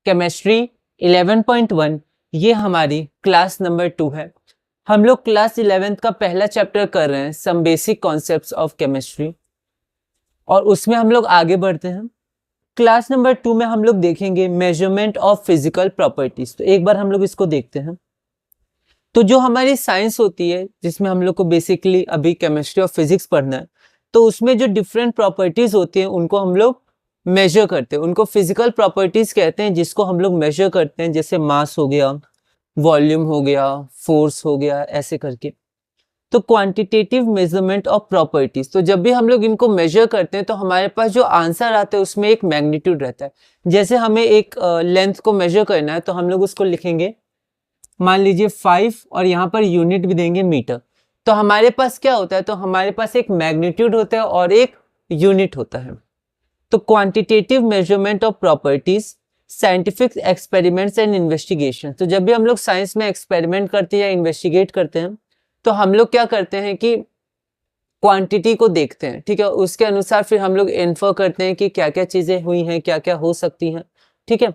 Chemistry 11.1 ये हमारी class number 2 है। हम लोग क्लास 11th का पहला चैप्टर कर रहे हैं, some basic concepts of chemistry, और उसमें हम लोग आगे बढ़ते हैं। क्लास नंबर 2 में हम लोग देखेंगे मेजरमेंट ऑफ फिजिकल प्रॉपर्टीज। तो एक बार हम लोग इसको देखते हैं। तो जो हमारी साइंस होती है, जिसमें हम लोग को बेसिकली अभी केमिस्ट्री और फिजिक्स पढ़ना है, तो उसमें जो डिफरेंट प्रॉपर्टीज होती हैं उनको हम लोग मेजर करते हैं, उनको फिजिकल प्रॉपर्टीज कहते हैं, जिसको हम लोग मेजर करते हैं, जैसे मास हो गया, वॉल्यूम हो गया, फोर्स हो गया, ऐसे करके। तो क्वांटिटेटिव मेजरमेंट ऑफ प्रॉपर्टीज, तो जब भी हम लोग इनको मेजर करते हैं तो हमारे पास जो आंसर आता है उसमें एक मैग्नीट्यूड रहता है। जैसे हमें एक लेंथ को मेजर करना है तो हम लोग उसको लिखेंगे, मान लीजिए 5, और यहाँ पर यूनिट भी देंगे मीटर। तो हमारे पास क्या होता है, तो हमारे पास एक मैग्नीट्यूड होता है और एक यूनिट होता है। तो quantitative measurement of properties, scientific experiments and investigation. तो जब भी हम लोग साइंस में एक्सपेरिमेंट करते हैं या इन्वेस्टिगेट करते हैं तो हम लोग क्या करते हैं कि क्वांटिटी को देखते हैं, ठीक है। उसके अनुसार फिर हम लोग इन्फर करते हैं कि क्या क्या चीजें हुई हैं, क्या क्या हो सकती हैं, ठीक है।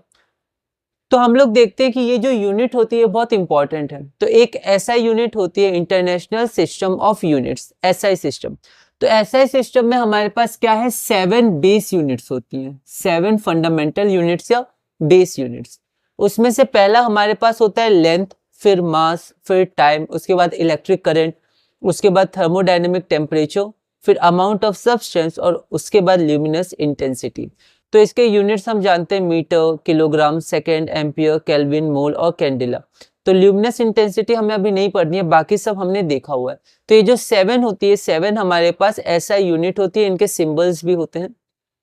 तो हम लोग देखते हैं कि ये जो यूनिट होती है बहुत इंपॉर्टेंट है। तो एक एसआई यूनिट होती है, international system of units, SI system. तो एसआई सिस्टम में हमारे पास क्या है, 7 बेस यूनिट्स होती हैं, 7 फंडामेंटल यूनिट्स या बेस यूनिट्स। उसमें से पहला हमारे पास होता है लेंथ, फिर मास, फिर टाइम, उसके बाद इलेक्ट्रिक करंट, उसके बाद थर्मोडायनेमिक टेम्परेचर, फिर अमाउंट ऑफ सब्सटेंस, और उसके बाद ल्यूमिनस इंटेंसिटी। तो इसके यूनिट्स हम जानते हैं, metre, kilogram, second, ampere, kelvin, mole और कैंडिला। तो ल्यूमिनस इंटेंसिटी हमें अभी नहीं पढ़नी है, बाकी सब हमने देखा हुआ है। तो ये जो 7 होती है, 7 हमारे पास ऐसा यूनिट होती है, इनके सिंबल्स भी होते हैं।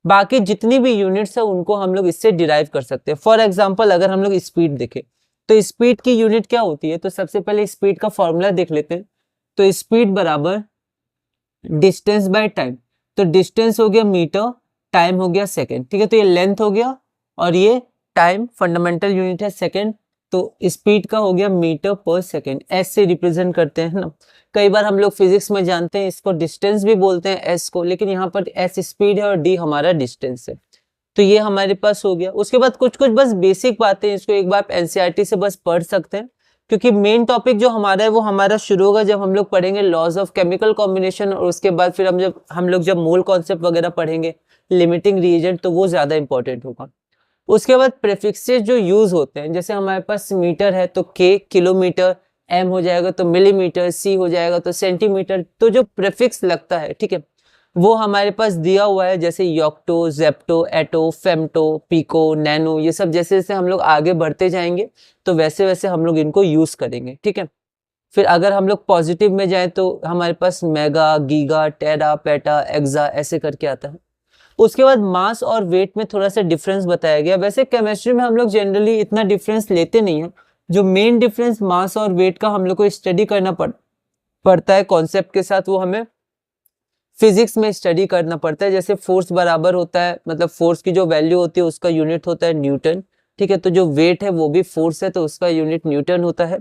बाकी जितनी भी यूनिट्स है उनको हम लोग इससे डिराइव कर सकते हैं। फॉर एग्जाम्पल अगर हम लोग स्पीड देखें तो स्पीड की यूनिट क्या होती है, तो सबसे पहले स्पीड का फॉर्मूला देख लेते हैं। तो स्पीड बराबर डिस्टेंस बाय टाइम। तो डिस्टेंस हो गया मीटर, टाइम हो गया सेकेंड, ठीक है। तो ये लेंथ हो गया और ये टाइम, फंडामेंटल यूनिट है सेकेंड। तो स्पीड का हो गया मीटर पर सेकेंड, एस से रिप्रेजेंट करते हैं ना। कई बार हम लोग फिजिक्स में जानते हैं इसको डिस्टेंस भी बोलते हैं एस को, लेकिन यहाँ पर एस स्पीड है और डी हमारा डिस्टेंस है। तो ये हमारे पास हो गया। उसके बाद कुछ कुछ बस बेसिक बातें, इसको एक बार एनसीईआरटी से बस पढ़ सकते हैं, क्योंकि मेन टॉपिक जो हमारा है वो हमारा शुरू होगा जब हम लोग पढ़ेंगे लॉज ऑफ केमिकल कॉम्बिनेशन, और उसके बाद फिर हम लोग जब मोल कॉन्सेप्ट वगैरह पढ़ेंगे, लिमिटिंग रिएजेंट, तो वो ज्यादा इंपॉर्टेंट होगा। उसके बाद प्रीफिक्सेस जो यूज होते हैं, जैसे हमारे पास मीटर है तो के किलोमीटर, एम हो जाएगा तो मिलीमीटर, सी हो जाएगा तो सेंटीमीटर। तो जो प्रीफिक्स लगता है, ठीक है, वो हमारे पास दिया हुआ है, जैसे योक्टो, जेप्टो, एटो, फेम्टो, पिको, नैनो, ये सब जैसे जैसे हम लोग आगे बढ़ते जाएंगे तो वैसे वैसे हम लोग इनको यूज करेंगे, ठीक है। फिर अगर हम लोग पॉजिटिव में जाएं तो हमारे पास मेगा, गीगा, टेरा, पेटा, एक्सा, ऐसे करके आता है। उसके बाद मास और वेट में थोड़ा सा डिफरेंस बताया गया। वैसे केमिस्ट्री में हम लोग जनरली इतना डिफरेंस लेते नहीं है। जो मेन डिफरेंस मास और वेट का हम लोग को स्टडी करना पड़ता है कॉन्सेप्ट के साथ, वो हमें फिजिक्स में स्टडी करना पड़ता है। जैसे फोर्स बराबर होता है, मतलब फोर्स की जो वैल्यू होती है उसका यूनिट होता है न्यूटन, ठीक है। तो जो वेट है वो भी फोर्स है तो उसका यूनिट न्यूटन होता है।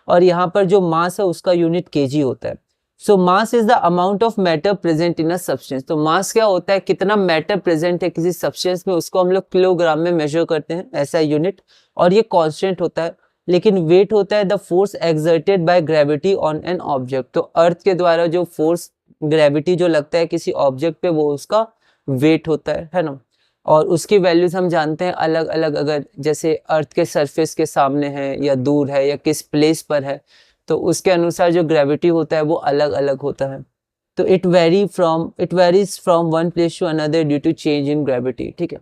और यहाँ पर जो मास है उसका यूनिट केजी होता है। So mass is the amount of matter present in a substance. तो मास क्या होता है, कितना मैटर प्रेजेंट है किसी सब्सटेंस में, उसको हम लोग किलोग्राम में मेजर करते हैं, ऐसा यूनिट, और ये कांस्टेंट होता है। लेकिन वेट होता है the force exerted by gravity on an object. तो अर्थ के द्वारा जो फोर्स, ग्रेविटी जो लगता है किसी ऑब्जेक्ट पे, वो उसका वेट होता है ना। और उसकी वैल्यूज हम जानते हैं अलग अलग, अगर जैसे अर्थ के सरफेस के सामने है या दूर है या किस प्लेस पर है, तो उसके अनुसार जो ग्रेविटी होता है वो अलग अलग होता है। तो it varies from one place to another due to change in gravity, ठीक है।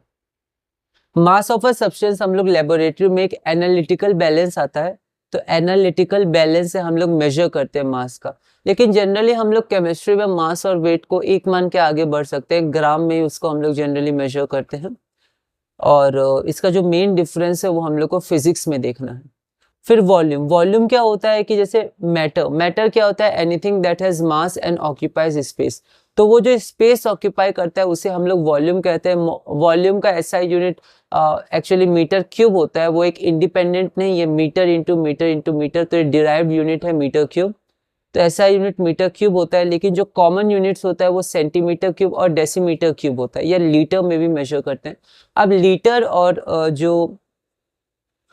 मास ऑफ अ सब्सटेंस हम लोग लेबोरेटरी में एक एनालिटिकल बैलेंस आता है, तो एनालिटिकल बैलेंस से हम लोग मेजर करते हैं मास का। लेकिन जनरली हम लोग केमिस्ट्री में मास और वेट को एक मान के आगे बढ़ सकते हैं, ग्राम में उसको हम लोग जनरली मेजर करते हैं। और इसका जो मेन डिफरेंस है वो हम लोग को फिजिक्स में देखना है। फिर वॉल्यूम, वॉल्यूम क्या होता है कि जैसे मैटर क्या होता है, anything that has mass and occupies space. तो वो जो स्पेस ऑक्यूपाई करता है उसे हम लोग वॉल्यूम कहते हैं। वॉल्यूम का ऐसा यूनिट एक्चुअली मीटर क्यूब होता है, वो एक इंडिपेंडेंट नहीं है, metre into metre into metre, तो ये डिराइव्ड यूनिट है मीटर क्यूब। तो ऐसा यूनिट मीटर क्यूब होता है। लेकिन जो कॉमन यूनिट्स होता है वो सेंटीमीटर क्यूब और डेसीमीटर क्यूब होता है, या लीटर में भी मेजर करते हैं। अब लीटर और जो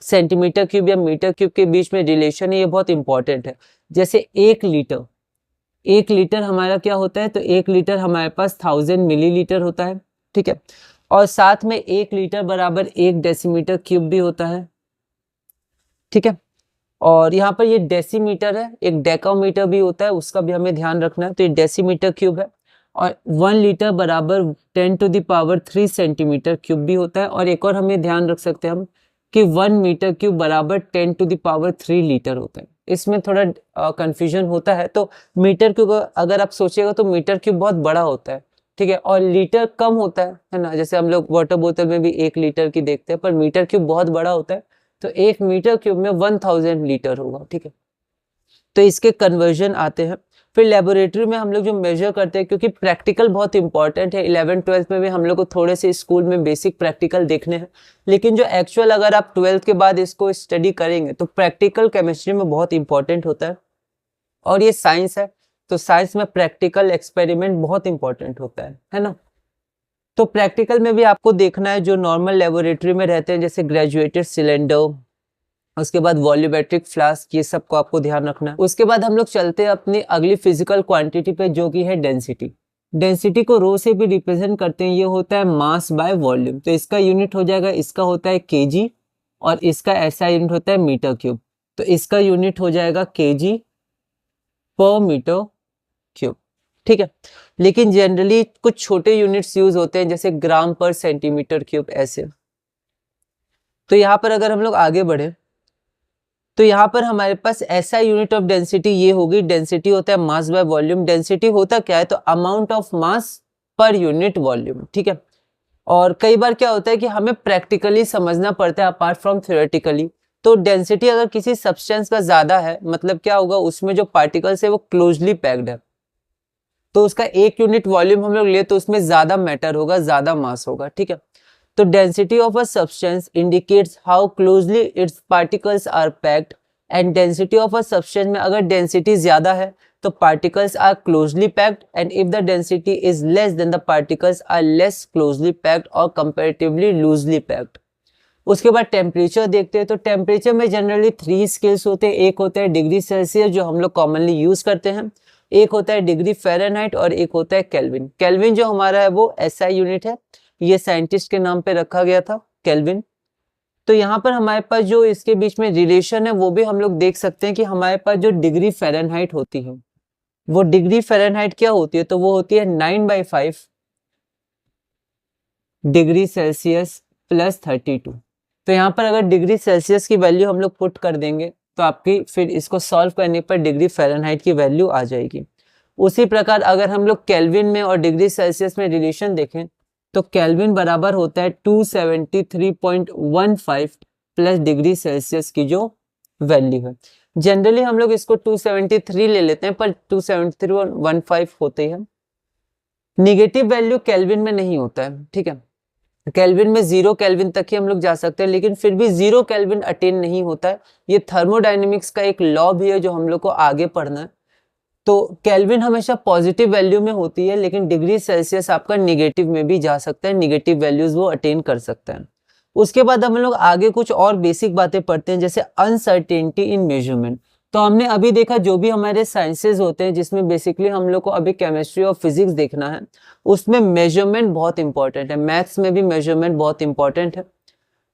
सेंटीमीटर क्यूब या मीटर क्यूब के बीच में रिलेशन है, ये बहुत इंपॉर्टेंट है। जैसे 1 लीटर हमारा क्या होता है, तो 1 लीटर हमारे पास 1000 मिलीलीटर होता है, ठीक है। और साथ में 1 लीटर बराबर 1 डेसीमीटर क्यूब भी होता है, ठीक है। और यहाँ पर ये डेसीमीटर है, एक डेकामीटर भी होता है, उसका भी हमें ध्यान रखना है। तो ये डेसीमीटर क्यूब है। और 1 लीटर बराबर 10⁻³ सेंटीमीटर क्यूब भी होता है। और एक और हमें ध्यान रख सकते हैं हम कि 1 मीटर क्यूब बराबर 10⁻³ लीटर होता है। इसमें थोड़ा कंफ्यूजन होता है। तो मीटर क्यूब अगर आप सोचिएगा तो मीटर क्यूब बहुत बड़ा होता है, ठीक है, और लीटर कम होता है ना। जैसे हम लोग वाटर बोतल में भी 1 लीटर की देखते हैं, पर मीटर क्यूब बहुत बड़ा होता है। तो 1 मीटर क्यूब में 1000 लीटर होगा, ठीक है। तो इसके कन्वर्जन आते हैं। फिर लेबोरेटरी में हम लोग जो मेजर करते हैं, क्योंकि प्रैक्टिकल बहुत इंपॉर्टेंट है, 11th-12th में भी हम लोग को थोड़े से स्कूल में बेसिक प्रैक्टिकल देखने हैं, लेकिन जो एक्चुअल अगर आप 12th के बाद इसको स्टडी करेंगे तो प्रैक्टिकल केमिस्ट्री में बहुत इंपॉर्टेंट होता है। और ये साइंस है, तो साइंस में प्रैक्टिकल एक्सपेरिमेंट बहुत इंपॉर्टेंट होता है ना। तो प्रैक्टिकल में भी आपको देखना है जो नॉर्मल लेबोरेटरी में रहते हैं, जैसे ग्रेजुएटेड सिलेंडर, उसके बाद वॉल्यूमेट्रिक फ्लास्क, ये सब को आपको ध्यान रखना है। उसके बाद हम लोग चलते हैं अपनी अगली फिजिकल क्वांटिटी पे, जो कि है डेंसिटी। डेंसिटी को रो से भी रिप्रेजेंट करते हैं, ये होता है मास बाय वॉल्यूम। तो इसका यूनिट हो जाएगा, इसका होता है केजी, और इसका ऐसा यूनिट होता है मीटर क्यूब। तो इसका यूनिट हो जाएगा केजी पर मीटर क्यूब, ठीक है। लेकिन जनरली कुछ छोटे यूनिट्स यूज होते हैं, जैसे ग्राम पर सेंटीमीटर क्यूब, ऐसे। तो यहाँ पर अगर हम लोग आगे बढ़े तो यहाँ पर हमारे पास ऐसा यूनिट ऑफ डेंसिटी ये होगी। डेंसिटी होता है मास बाय वॉल्यूम। डेंसिटी होता क्या है, तो amount of mass per unit volume, ठीक है। और कई बार क्या होता है कि हमें प्रैक्टिकली समझना पड़ता है अपार्ट फ्रॉम थ्योरेटिकली। तो डेंसिटी अगर किसी सब्सटेंस का ज्यादा है, मतलब क्या होगा, उसमें जो पार्टिकल्स है वो क्लोजली पैक्ड है, तो उसका 1 यूनिट वॉल्यूम हम लोग ले तो उसमें ज्यादा मैटर होगा, ज्यादा मास होगा, ठीक है। तो density of a substance indicates how closely its particles are packed. And density of a substance में अगर डेंसिटी ज्यादा है तो particles are closely packed, and if the density is less then the particles are less closely packed और comparatively loosely packed. उसके बाद temperature देखते हैं। तो टेम्परेचर में जनरली 3 स्केल्स होते हैं। एक होता है डिग्री सेल्सियस, जो हम लोग कॉमनली यूज करते हैं, एक होता है डिग्री फ़ारेनहाइट, और एक होता है केल्विन। केल्विन जो हमारा है वो ऐसा यूनिट है, ये साइंटिस्ट के नाम पे रखा गया था, केल्विन। तो यहाँ पर हमारे पास जो इसके बीच में रिलेशन है वो भी हम लोग देख सकते हैं कि हमारे पास जो डिग्री फ़ारेनहाइट होती है, वो डिग्री फ़ारेनहाइट क्या होती है, तो वो होती है 9/5 डिग्री सेल्सियस प्लस 32। तो यहाँ पर अगर डिग्री सेल्सियस की वैल्यू हम लोग पुट कर देंगे तो आपकी फिर इसको सॉल्व करने पर डिग्री फ़ारेनहाइट की वैल्यू आ जाएगी। उसी प्रकार अगर हम लोग केल्विन में और डिग्री सेल्सियस में रिलेशन देखें तो केल्विन बराबर होता है 273.15 प्लस डिग्री सेल्सियस की जो वैल्यू है। जनरली हम लोग इसको 273 ले लेते हैं, पर 273.15 होते हैं। निगेटिव वैल्यू केल्विन में नहीं होता है, ठीक है। केल्विन में 0 केल्विन तक ही हम लोग जा सकते हैं, लेकिन फिर भी 0 केल्विन अटेन नहीं होता है। ये थर्मोडायनेमिक्स का एक लॉ भी है जो हम लोग को आगे पढ़ना है। तो केल्विन हमेशा पॉजिटिव वैल्यू में होती है, लेकिन डिग्री सेल्सियस आपका निगेटिव में भी जा सकता है, निगेटिव वैल्यूज वो अटेन कर सकता है। उसके बाद हम लोग आगे कुछ और बेसिक बातें पढ़ते हैं, जैसे अनसर्टेनिटी इन मेजरमेंट। तो हमने अभी देखा जो भी हमारे साइंसेज होते हैं, जिसमें बेसिकली हम लोग को अभी केमिस्ट्री और फिजिक्स देखना है, उसमें मेजरमेंट बहुत इंपॉर्टेंट है। मैथ्स में भी मेजरमेंट बहुत इंपॉर्टेंट है।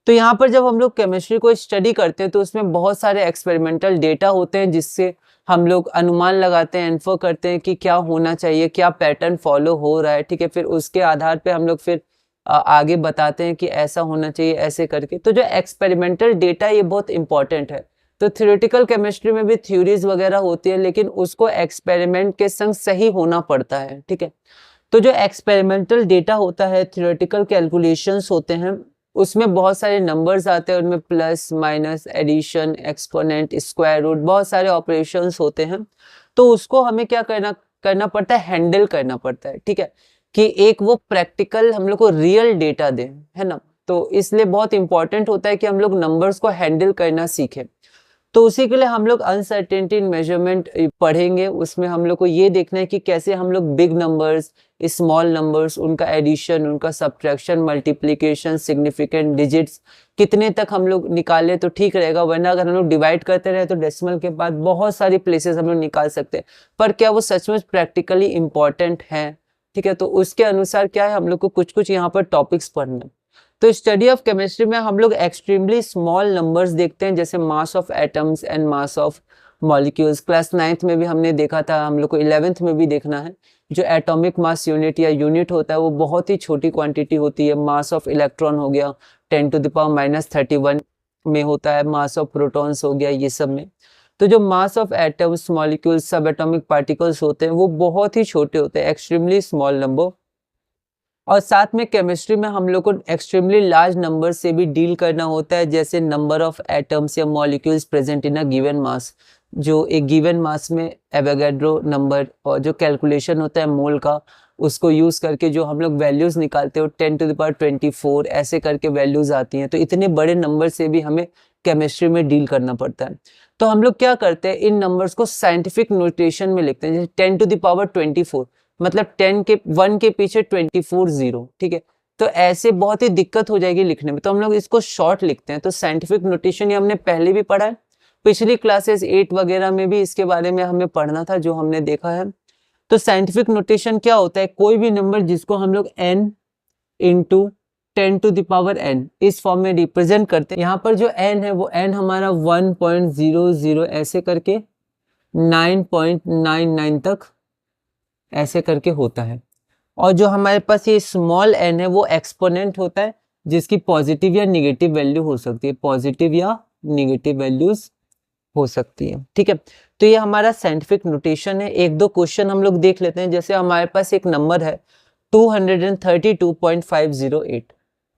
तो यहाँ पर जब हम लोग केमिस्ट्री को स्टडी करते हैं तो उसमें बहुत सारे एक्सपेरिमेंटल डेटा होते हैं, जिससे हम लोग अनुमान लगाते हैं, इन्फो करते हैं कि क्या होना चाहिए, क्या पैटर्न फॉलो हो रहा है, ठीक है। फिर उसके आधार पे हम लोग फिर आगे बताते हैं कि ऐसा होना चाहिए, ऐसे करके। तो जो एक्सपेरिमेंटल डेटा ये बहुत इंपॉर्टेंट है। तो थ्योरेटिकल केमिस्ट्री में भी थ्योरीज वगैरह होती है, लेकिन उसको एक्सपेरिमेंट के संग सही होना पड़ता है, ठीक है। तो जो एक्सपेरिमेंटल डेटा होता है, थ्योरेटिकल कैलकुलेशंस होते हैं, उसमें बहुत सारे नंबर्स आते हैं, उनमें plus minus addition exponent square root बहुत सारे ऑपरेशंस होते हैं। तो उसको हमें क्या करना पड़ता है, हैंडल करना पड़ता है, ठीक है, कि एक वो प्रैक्टिकल हम लोग को रियल डेटा दे, है ना। तो इसलिए बहुत इंपॉर्टेंट होता है कि हम लोग नंबर्स को हैंडल करना सीखें। तो उसी के लिए हम लोग अनसर्टेनिटी इन मेजरमेंट पढ़ेंगे। उसमें हम लोग को ये देखना है कि कैसे हम लोग बिग नंबर्स, स्मॉल नंबर्स, उनका एडिशन, उनका सब्ट्रैक्शन, मल्टीप्लिकेशन, सिग्निफिकेंट डिजिट्स कितने तक हम लोग निकाले तो ठीक रहेगा। वरना अगर हम लोग डिवाइड करते रहे तो डेसिमल के बाद बहुत सारी प्लेसेस हम लोग निकाल सकते हैं, पर क्या वो सचमुच प्रैक्टिकली इंपॉर्टेंट है? ठीक है, तो उसके अनुसार क्या है, हम लोग को कुछ कुछ यहाँ पर टॉपिक्स पढ़ने। तो स्टडी ऑफ केमिस्ट्री में हम लोग एक्सट्रीमली स्मॉल नंबर्स देखते हैं, जैसे mass of atoms and mass of molecules. Class 9th में भी हमने देखा था, हम लोग को 11th में भी देखना है। जो एटॉमिक मास यूनिट या यूनिट होता है वो बहुत ही छोटी क्वांटिटी होती है। मास ऑफ इलेक्ट्रॉन हो गया 10⁻⁻31 में होता है, मास ऑफ प्रोटॉन्स हो गया ये सब में। तो जो मास ऑफ एटम्स, मॉलिक्यूल्स, सब एटॉमिक पार्टिकल्स होते हैं वो बहुत ही छोटे होते हैं, एक्सट्रीमली स्मॉल नंबर। और साथ में केमिस्ट्री में हम लोग को एक्सट्रीमली लार्ज नंबर से भी डील करना होता है, जैसे नंबर ऑफ एटम्स या molecules present in a given mass. जो एक गिवन मास में एवोगाड्रो नंबर और जो कैलकुलेशन होता है मोल का, उसको यूज करके जो हम लोग वैल्यूज निकालते हैं 10⁻24 ऐसे करके वैल्यूज आती हैं। तो इतने बड़े नंबर से भी हमें केमिस्ट्री में डील करना पड़ता है। तो हम लोग क्या करते हैं, इन नंबर्स को साइंटिफिक नोटेशन में लिखते हैं, जैसे 10⁻24 मतलब 10 के 1 के पीछे 24 0। ठीक है, तो ऐसे बहुत ही दिक्कत हो जाएगी लिखने में, तो हम लोग इसको शॉर्ट लिखते हैं। तो साइंटिफिक नोटेशन ये हमने पहले भी पढ़ा है, पिछली क्लासेस 8 वगैरह में भी इसके बारे में हमें पढ़ना था, जो हमने देखा है। तो साइंटिफिक नोटेशन क्या होता है, कोई भी नंबर जिसको हम लोग n इंटू 10⁻n इस फॉर्म में रिप्रेजेंट करते हैं। यहाँ पर जो n है वो n हमारा 1.00 ऐसे करके 9.99 तक ऐसे करके होता है। और जो हमारे पास ये स्मॉल n है वो एक्सपोनेंट होता है, जिसकी पॉजिटिव या निगेटिव वैल्यू हो सकती है, पॉजिटिव या निगेटिव वैल्यूज हो सकती है। ठीक है, तो ये हमारा साइंटिफिक नोटेशन है। एक दो क्वेश्चन हम लोग देख लेते हैं। जैसे हमारे पास एक नंबर है 232.508,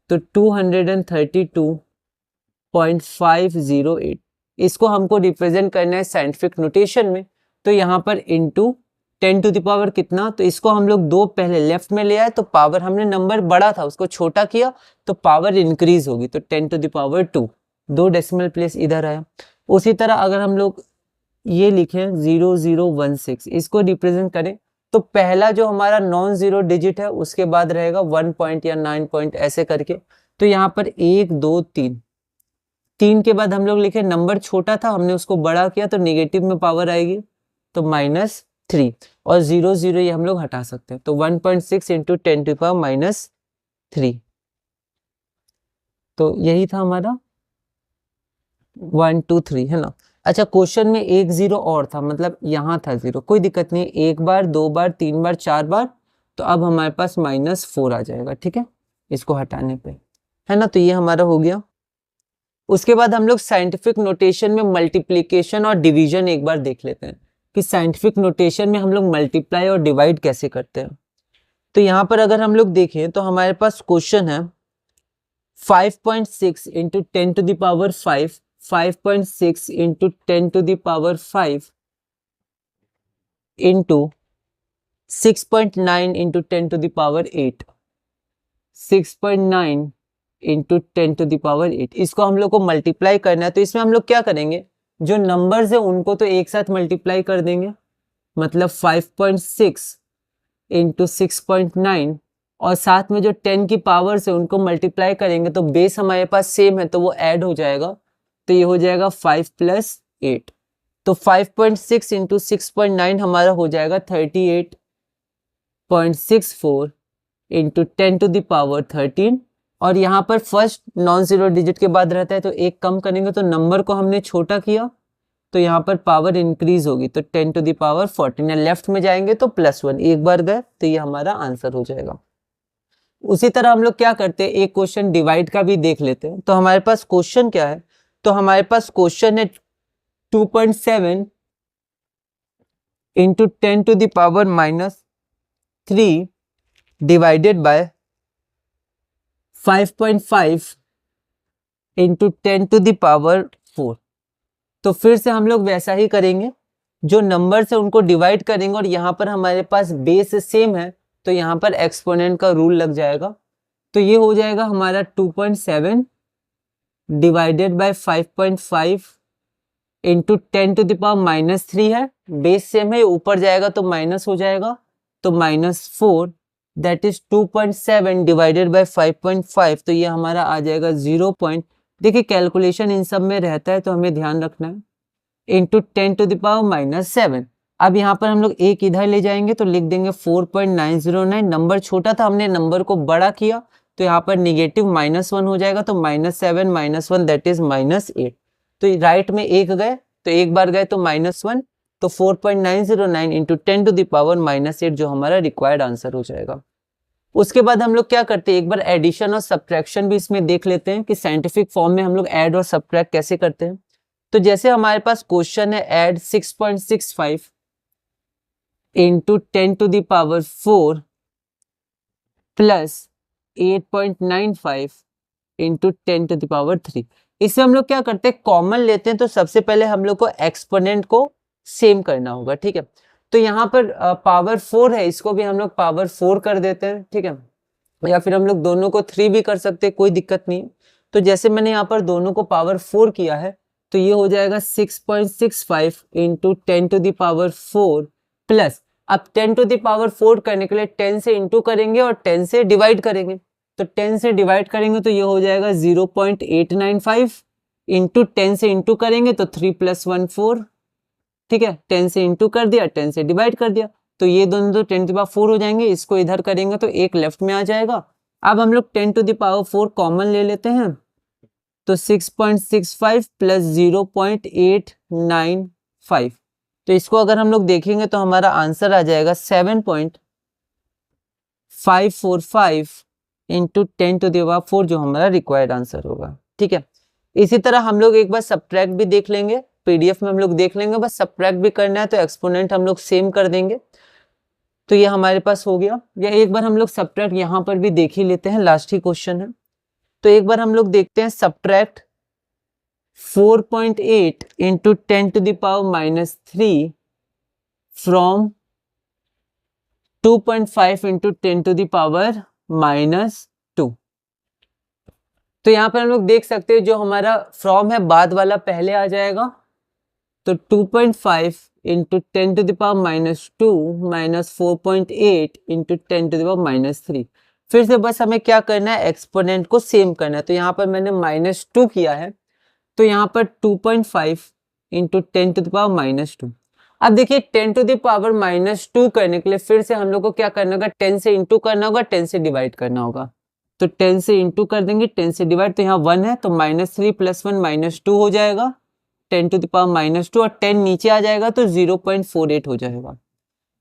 तो 232.508 इसको हमको रिप्रेजेंट करना है साइंटिफिक नोटेशन में। तो यहाँ पर इंटू 10 टू द पावर कितना, तो इसको हम लोग दो पहले लेफ्ट में ले आए, तो पावर हमने नंबर बड़ा था उसको छोटा किया तो पावर इंक्रीज होगी, तो 10 टू द पावर 2, दो डेसिमल प्लेस इधर आया। उसी तरह अगर हम लोग ये लिखें 0016 इसको रिप्रेजेंट करें, तो पहला जो हमारा नॉन जीरो डिजिट है उसके बाद रहेगा 1 पॉइंट या 9 पॉइंट ऐसे करके। तो यहाँ पर 1 2 3, 3 के बाद हम लोग लिखे नंबर छोटा था हमने उसको बड़ा किया तो निगेटिव में पावर आएगी, तो -3, और 0 0 ये हम लोग हटा सकते हैं, तो 1.6 इंटू 10 टू पावर -3। तो यही था हमारा 1 2 3 है ना। अच्छा, क्वेश्चन में एक 0 और था, मतलब यहाँ था 0, कोई दिक्कत नहीं, एक बार, दो बार, तीन बार, चार बार, तो अब हमारे पास -4 आ जाएगा। ठीक है, इसको हटाने पे, है ना। तो ये हमारा हो गया। उसके बाद हम लोग साइंटिफिक नोटेशन में मल्टीप्लिकेशन और डिवीजन एक बार देख लेते हैं कि साइंटिफिक नोटेशन में हम लोग मल्टीप्लाई और डिवाइड कैसे करते हैं। तो यहाँ पर अगर हम लोग देखें तो हमारे पास क्वेश्चन है 5.6 into 10 to the power 5, 5.6 into 10 to the power 5 into 6.9 into 10 to the power 8, 6.9 into 10 to the power 8, इसको हम लोग को मल्टीप्लाई करना है। तो इसमें हम लोग क्या करेंगे, जो नंबर्स है उनको तो एक साथ मल्टीप्लाई कर देंगे, मतलब 5.6 इंटू 6.9, और साथ में जो 10 की पावर्स है उनको मल्टीप्लाई करेंगे, तो बेस हमारे पास सेम है तो वो ऐड हो जाएगा, तो ये हो जाएगा 5 + 8। तो 5.6 इंटू 6.9 हमारा हो जाएगा 38.64 इंटू 10 टू द पावर 13। और यहाँ पर फर्स्ट नॉन जीरो डिजिट के बाद रहता है तो एक कम करेंगे, तो नंबर को हमने छोटा किया तो यहाँ पर पावर इंक्रीज होगी, तो 10 टू द पावर 14, या लेफ्ट में जाएंगे तो +1, एक बार गए तो ये हमारा आंसर हो जाएगा। उसी तरह हम लोग क्या करते हैं, एक क्वेश्चन डिवाइड का भी देख लेते हैं। तो हमारे पास क्वेश्चन क्या है, तो हमारे पास क्वेश्चन है 2.7 into 10 to the power -3 divided by 5.5 into 10 to the power 4। तो फिर से हम लोग वैसा ही करेंगे, जो नंबर्स है उनको डिवाइड करेंगे, और यहाँ पर हमारे पास बेस सेम है तो यहाँ पर एक्सपोनेंट का रूल लग जाएगा। तो ये हो जाएगा हमारा 2.7 डिवाइडेड बाय 5.5 इंटू 10⁻³ है, बेस सेम है, ऊपर जाएगा तो माइनस हो जाएगा, तो -4 दैट इज 2.7 डिवाइडेड बाय 5.5, तो ये हमारा आ जाएगा 0. देखिए कैलकुलेशन इन सब में रहता है तो हमें ध्यान रखना है, इंटू 10⁻⁻7। अब यहाँ पर हम लोग एक इधर ले जाएंगे तो लिख देंगे 4.909, नंबर छोटा था हमने नंबर को बड़ा किया तो यहाँ पर नेगेटिव -1 हो जाएगा, तो -7 -1 दैट इज -8, तो राइट में एक गए तो एक बार गए तो -1, तो 4.909 इंटू 10⁻⁻8 जो हमारा रिक्वायर्ड आंसर हो जाएगा। उसके बाद हम लोग क्या करते हैं, एक बार एडिशन और सब्ट्रैक्शन भी इसमें देख लेते हैं कि साइंटिफिक फॉर्म में हम लोग ऐड और सब्ट्रैक्ट कैसे करते हैं। तो जैसे हमारे पास क्वेश्चन है ऐड 6.65 इंटू 10⁴ प्लस 8.95 इंटू 10⁻3। इसमें हम लोग क्या करते हैं, कॉमन लेते हैं, तो सबसे पहले हम लोग को एक्सपोनेंट को सेम करना होगा, ठीक है। तो यहाँ पर पावर 4 है, इसको भी हम लोग पावर 4 कर देते हैं, ठीक है, या फिर हम लोग दोनों को 3 भी कर सकते हैं, कोई दिक्कत नहीं। तो जैसे मैंने यहाँ पर दोनों को पावर 4 किया है तो ये हो जाएगा 6.65 इंटू 10⁴ प्लस, अब 10⁴ करने के लिए 10 से इंटू करेंगे और 10 से डिवाइड करेंगे, तो 10 से डिवाइड करेंगे तो ये हो जाएगा 0.895 इंटू 10 से इंटू करेंगे तो 3 + 1 4, ठीक है, 10 से इंटू कर दिया 10 से डिवाइड कर दिया, तो ये दोनों तो 10⁴ हो जाएंगे, इसको इधर करेंगे तो एक लेफ्ट में आ जाएगा। अब हम लोग 10⁴ कॉमन ले लेते हैं तो 6.65 प्लस 0.895, तो इसको अगर हम लोग देखेंगे तो हमारा आंसर आ जाएगा 7.545 इंटू 10⁴ जो हमारा रिक्वायर्ड आंसर होगा, ठीक है। इसी तरह हम लोग एक बार सब्ट्रैक्ट भी देख लेंगे, पीडीएफ में हम लोग देख लेंगे, बस सब्ट्रैक्ट भी करना है तो एक्सपोनेंट हम लोग सेम कर देंगे, तो ये हमारे पास हो गया। या एक बार हम लोग सब्ट्रैक्ट यहाँ पर भी देख ही लेते हैं, लास्ट ही क्वेश्चन है, तो एक बार हम लोग देखते हैं सब्ट्रैक्ट 4.8 इंटू 10⁻³ फ्रॉम 2.5 इंटू 10⁻²। तो यहाँ पर हम लोग देख सकते हैं जो हमारा फ्रॉम है बाद वाला पहले आ जाएगा, तो 2.5 इंटू 10⁻² माइनस 4.8 इंटू 10⁻³ फिर से बस हमें क्या करना है, एक्सपोनेंट को सेम करना है। तो यहाँ पर मैंने -2 किया है, तो यहाँ पर 2.5 इंटू 10⁻²। अब देखिए 10⁻² करने के लिए फिर से हम लोग को क्या करना होगा, 10 से इंटू करना होगा, 10 से डिवाइड करना होगा, तो 10 से इंटू कर देंगे, 10 से डिवाइड, तो यहाँ 1 है तो -3 + 1 -2 हो जाएगा 10⁻², और 10 नीचे आ जाएगा तो 0.48 हो जाएगा।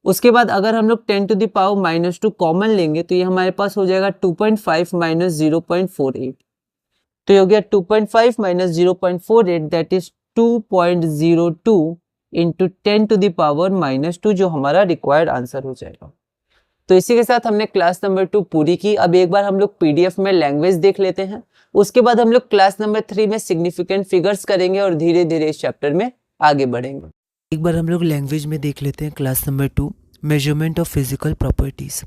उसके बाद अगर हम लोग 10⁻² कॉमन लेंगे तो ये हमारे पास हो जाएगा 2.5 - 0.48, तो ये हो गया 2.5 - 0.48 दैट इज 2.02 इंटू 10⁻², जो हमारा रिक्वायर्ड आंसर हो जाएगा। तो इसी के साथ हमने क्लास नंबर 2 पूरी की। अब एक बार हम लोग पीडीएफ में लैंग्वेज देख लेते हैं, उसके बाद हम लोग क्लास नंबर 3 में सिग्निफिकेंट फिगर्स करेंगे और धीरे धीरे इस चैप्टर में आगे बढ़ेंगे। एक बार हम लोग लैंग्वेज में देख लेते हैं class number 2, measurement of physical properties.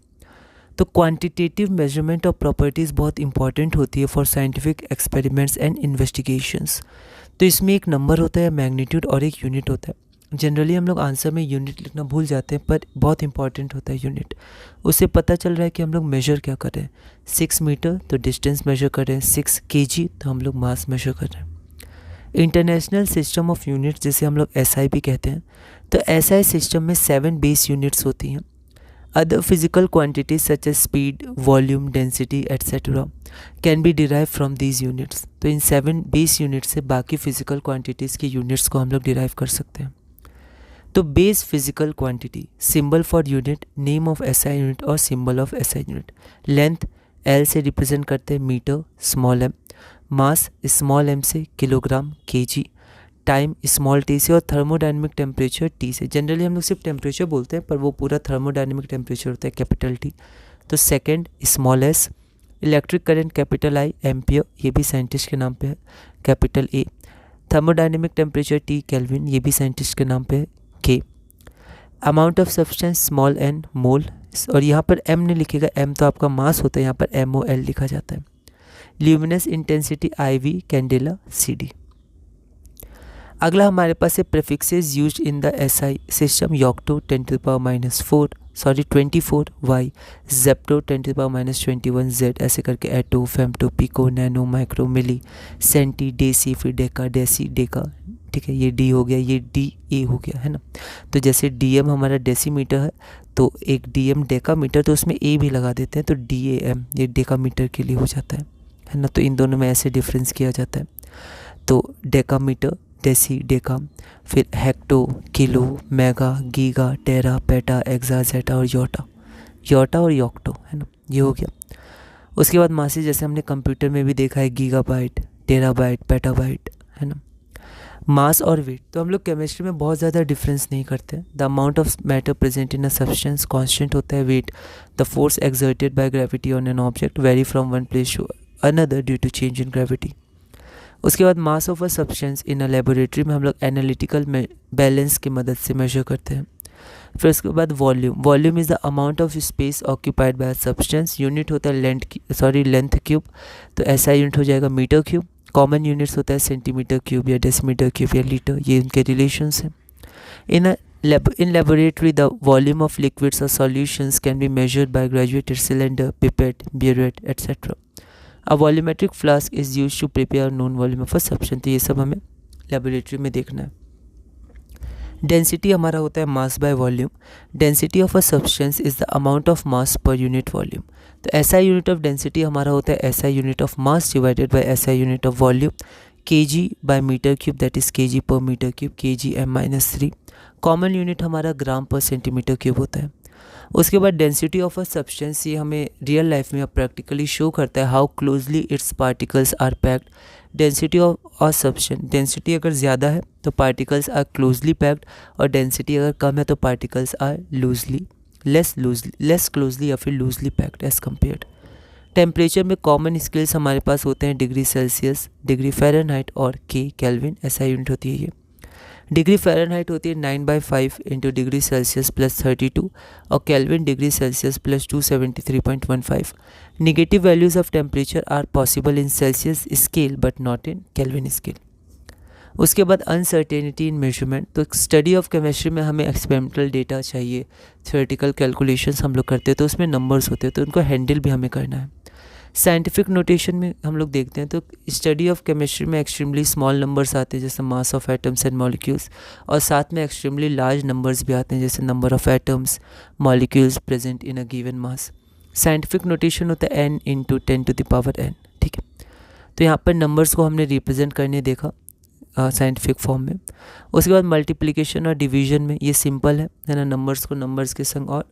तो क्वांटिटेटिव मेजरमेंट ऑफ प्रॉपर्टीज़ बहुत इंपॉर्टेंट होती है for scientific experiments and investigations. तो इसमें एक नंबर होता है मैग्नीट्यूड और एक यूनिट होता है। जनरली हम लोग आंसर में यूनिट लिखना भूल जाते हैं, पर बहुत इंपॉर्टेंट होता है यूनिट। उससे पता चल रहा है कि हम लोग मेजर क्या कर रहे हैं। 6 मीटर तो डिस्टेंस मेजर कर रहे हैं, 6 kg तो हम लोग मास मेजर कर रहे हैं। इंटरनेशनल सिस्टम ऑफ यूनिट्स जिसे हम लोग SI भी कहते हैं, तो SI सिस्टम में 7 बेस यूनिट्स होती हैं। Other physical quantities such as speed, volume, density etcetera can be derive from these units. तो इन 7 बेस यूनिट्स से बाकी फिजिकल क्वांटिटीज़ की यूनिट्स को हम लोग डिराइव कर सकते हैं। तो base physical quantity, symbol for unit, name of SI unit और symbol of SI unit. Length L से रिप्रेजेंट करते हैं metre small m, mass small m से kilogram kg, time small t से और थर्मोडायनेमिक टेम्परेचर T से। Generally हम लोग सिर्फ टेम्परेचर बोलते हैं पर वो पूरा थर्मोडायनेमिक टेम्परेचर होता है कैपिटल T। तो second small s, electric current capital I, ampere ये भी साइंटिस्ट के नाम पे है, capital A। Thermodynamic temperature T kelvin ये भी साइंटिस्ट के नाम पे है, K। Amount of substance small n, मोल, और यहाँ पर m नहीं लिखेगा, m तो आपका मास होता है, यहाँ पर MOL लिखा जाता है। Luminous intensity IV, candela CD। अगला हमारे पास है prefixes used in the SI system, yocto 10⁻⁴, sorry 24 Y, zepto 10⁻21 Z, ऐसे करके atto, femto, pico, nano, micro, milli, centi, deci, फिर डेका, डेसी, डेका, ठीक है, ये डी हो गया, ये डी ए हो गया, है ना। तो जैसे डीएम हमारा डेसीमीटर है, तो एक डीएम डेकामीटर, तो उसमें ए भी लगा देते हैं, तो डीएएम ये डेकामीटर के लिए हो जाता है ना। तो इन दोनों में ऐसे डिफरेंस किया जाता है। तो डेकामीटर, डेसी, डेका, फिर हेक्टो, किलो, मेगा, गीगा, टेरा, पेटा, एक्सा, जेटा और योटा, योटा और योक्टो, है ना, ये हो गया। उसके बाद मासेस जैसे हमने कंप्यूटर में भी देखा है, गीगाबाइट, टेराबाइट, पेटाबाइट, है ना। मास और वेट, तो हम लोग केमिस्ट्री में बहुत ज़्यादा डिफरेंस नहीं करते। The amount of matter present in a substance constant होता है। Weight, the force exerted by gravity on an object vary from one place to another due to change in gravity. उसके बाद mass of a substance in a laboratory में हम लोग analytical balance की मदद से मेजर करते हैं। फिर उसके बाद volume, volume is the amount of space occupied by substance. Unit होता है लेंथ क्यूब, तो ऐसा यूनिट हो जाएगा मीटर क्यूब। कॉमन यूनिट्स होता है सेंटीमीटर क्यूब या डेसीमीटर क्यूब या लीटर, ये उनके रिलेशंस हैं। In laboratory, the volume of liquids or solutions can be measured by graduated cylinder, pipette, burette, etc. A volumetric flask is used to prepare known volume of a substance. तो ये सब हमें laboratory में देखना है। Density हमारा होता है mass by volume. Density of a substance is the amount of mass per unit volume. तो ऐसा यूनिट ऑफ डेंसिटी हमारा होता है ऐसा unit of mass divided by ऐसा unit of volume. kg by metre cube, that is kg per metre cube, kgm-3। Common unit हमारा gram पर centimetre cube होता है। उसके बाद डेंसिटी ऑफ अ सब्सटेंस, ये हमें रियल लाइफ में प्रैक्टिकली शो करता है how closely its particles are packed. Density of a substance, density अगर ज़्यादा है तो पार्टिकल्स आर क्लोजली पैक्ड, और डेंसिटी अगर कम है तो पार्टिकल्स आर लेस क्लोजली या फिर loosely packed as compared. Temperature में कॉमन स्केल्स हमारे पास होते हैं डिग्री सेल्सियस, डिग्री फ़ारेनहाइट और के केल्विन, ऐसा यूनिट होती है ये। डिग्री फ़ारेनहाइट होती है 9/5 इंटू डिग्री सेल्सियस प्लस 32, और Kelvin degree Celsius plus 273.15। Negative values of temperature are possible in Celsius scale but not in Kelvin scale. उसके बाद अनसर्टेनिटी इन मेजरमेंट, तो स्टडी ऑफ केमिस्ट्री में हमें एक्सपेरिमेंटल डेटा चाहिए, theoretical calculations हम लोग करते हैं, तो उसमें नंबर्स होते हैं, तो उनको हैंडल भी हमें करना है। साइंटिफिक नोटेशन में हम लोग देखते हैं तो स्टडी ऑफ केमिस्ट्री में एक्सट्रीमली स्मॉल नंबर्स आते हैं जैसे mass of atoms and molecules, और साथ में एक्सट्रीमली लार्ज नंबर्स भी आते हैं जैसे number of atoms molecules present in a given mass. Scientific notation होता है n × 10⁻n, ठीक है। तो यहाँ पर नंबर्स को हमने रिप्रेजेंट करने देखा साइंटिफिक फॉर्म में। उसके बाद मल्टीप्लिकेशन और डिवीजन में ये सिंपल है ना, नंबर्स को नंबर्स के संग और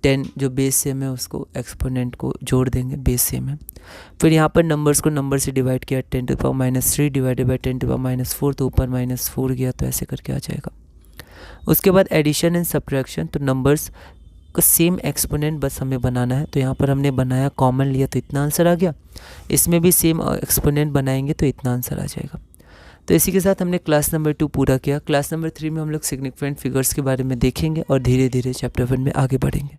10 जो बेस सेम है उसको एक्सपोनेंट को जोड़ देंगे, बेस सेम है। फिर यहाँ पर नंबर्स को नंबर से डिवाइड किया, 10⁻³ डिवाइडेड बाई 10⁻⁴, तो ऊपर -4 गया, तो ऐसे करके आ जाएगा। उसके बाद एडिशन एंड सब्ट्रैक्शन, तो नंबर्स को सेम एक्सपोनेंट बस हमें बनाना है, तो यहाँ पर हमने बनाया, कॉमन लिया तो इतना आंसर आ गया। इसमें भी सेम एक्सपोनेंट बनाएंगे तो इतना आंसर आ जाएगा। तो इसी के साथ हमने क्लास नंबर 2 पूरा किया। क्लास नंबर 3 में हम लोग सिग्निफिकेंट फिगर्स के बारे में देखेंगे और धीरे धीरे चैप्टर 1 में आगे बढ़ेंगे।